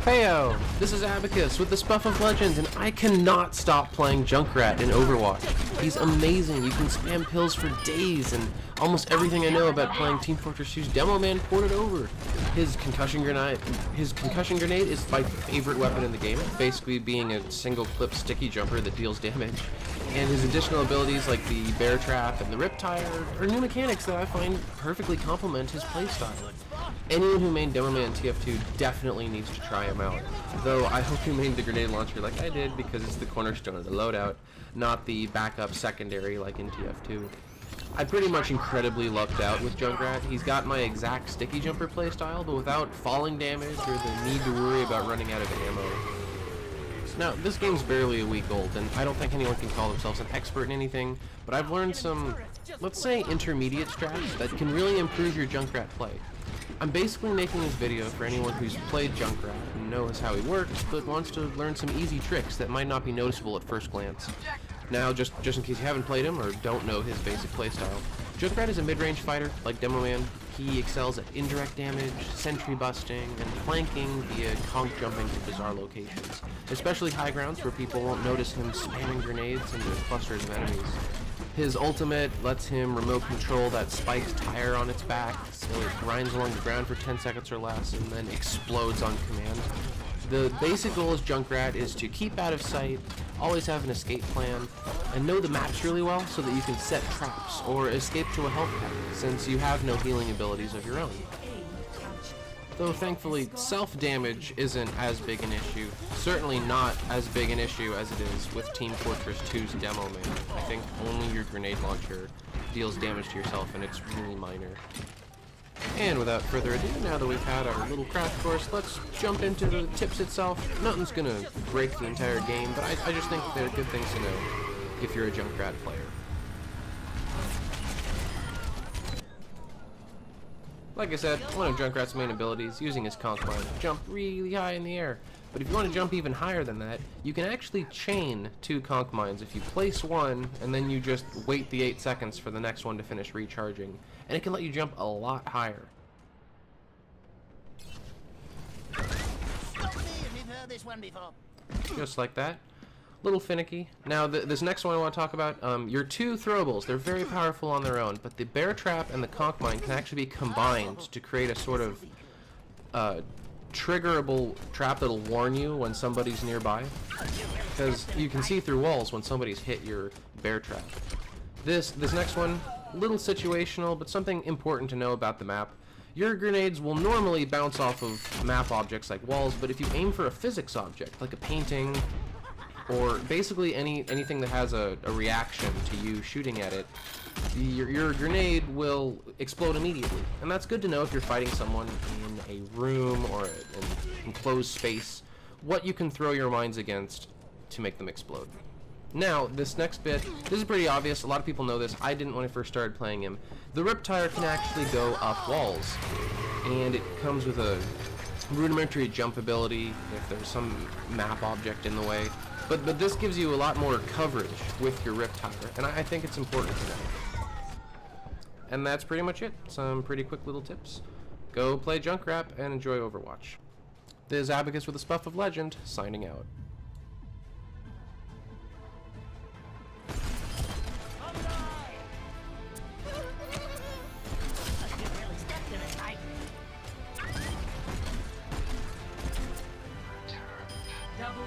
Heyo! This is Abacus with the Spuff of Legend, and I cannot stop playing Junkrat in Overwatch. He's amazing. You can spam pills for days, and almost everything I know about playing Team Fortress 2's Demo Man ported over. His concussion grenade is my favorite weapon in the game, basically being a single clip sticky jumper that deals damage. And his additional abilities like the Bear Trap and the Riptire are new mechanics that I find perfectly complement his playstyle. Anyone who made Demo Man TF2 definitely needs to try him out, though I hope you made the grenade launcher like I did because it's the cornerstone of the loadout, not the backup secondary like in TF2. I pretty much incredibly lucked out with Junkrat. He's got my exact sticky jumper playstyle, but without falling damage or the need to worry about running out of ammo. Now, this game's barely a week old, and I don't think anyone can call themselves an expert in anything, but I've learned some, let's say, intermediate strats that can really improve your Junkrat play. I'm basically making this video for anyone who's played Junkrat and knows how he works, but wants to learn some easy tricks that might not be noticeable at first glance. Now, just in case you haven't played him or don't know his basic playstyle, Junkrat is a mid-range fighter like Demo Man. He excels at indirect damage, sentry busting, and flanking via conk jumping to bizarre locations, especially high grounds where people won't notice him spamming grenades into clusters of enemies. His ultimate lets him remote control that spiked tire on its back, so it grinds along the ground for 10 seconds or less and then explodes on command. The basic goal as Junkrat is to keep out of sight, always have an escape plan, and know the maps really well so that you can set traps or escape to a health pack, since you have no healing abilities of your own. Though thankfully, self-damage isn't as big an issue, certainly not as big an issue as it is with Team Fortress 2's Demo Man. I think only your grenade launcher deals damage to yourself, and it's really minor. And without further ado, now that we've had our little crash course, let's jump into the tips itself. Nothing's gonna break the entire game, but I just think they're good things to know if you're a Junkrat player. Like I said, one of Junkrat's main abilities, using his conk mine, jump really high in the air. But if you want to jump even higher than that, you can actually chain 2 conk mines. If you place one, and then you just wait the 8 seconds for the next one to finish recharging, and it can let you jump a lot higher. Just like that. Little finicky. Now, this next one I want to talk about, your 2 throwables. They're very powerful on their own, but the Bear Trap and the conk mine can actually be combined to create a sort of triggerable trap that'll warn you when somebody's nearby, because you can see through walls when somebody's hit your Bear Trap. This next one, little situational, but something important to know about the map. Your grenades will normally bounce off of map objects like walls, but if you aim for a physics object, like a painting, or basically anything that has a reaction to you shooting at it, your grenade will explode immediately. And that's good to know if you're fighting someone in a room or an enclosed space, what you can throw your mines against to make them explode. Now, this next bit, this is pretty obvious. A lot of people know this. I didn't when I first started playing him. The Riptire can actually go up walls, and it comes with a rudimentary jump ability if there's some map object in the way. But this gives you a lot more coverage with your Riptire, and I think it's important to know. And that's pretty much it. Some pretty quick little tips. Go play Junkrat and enjoy Overwatch. This is Abacus with the Spuff of Legend, signing out. Double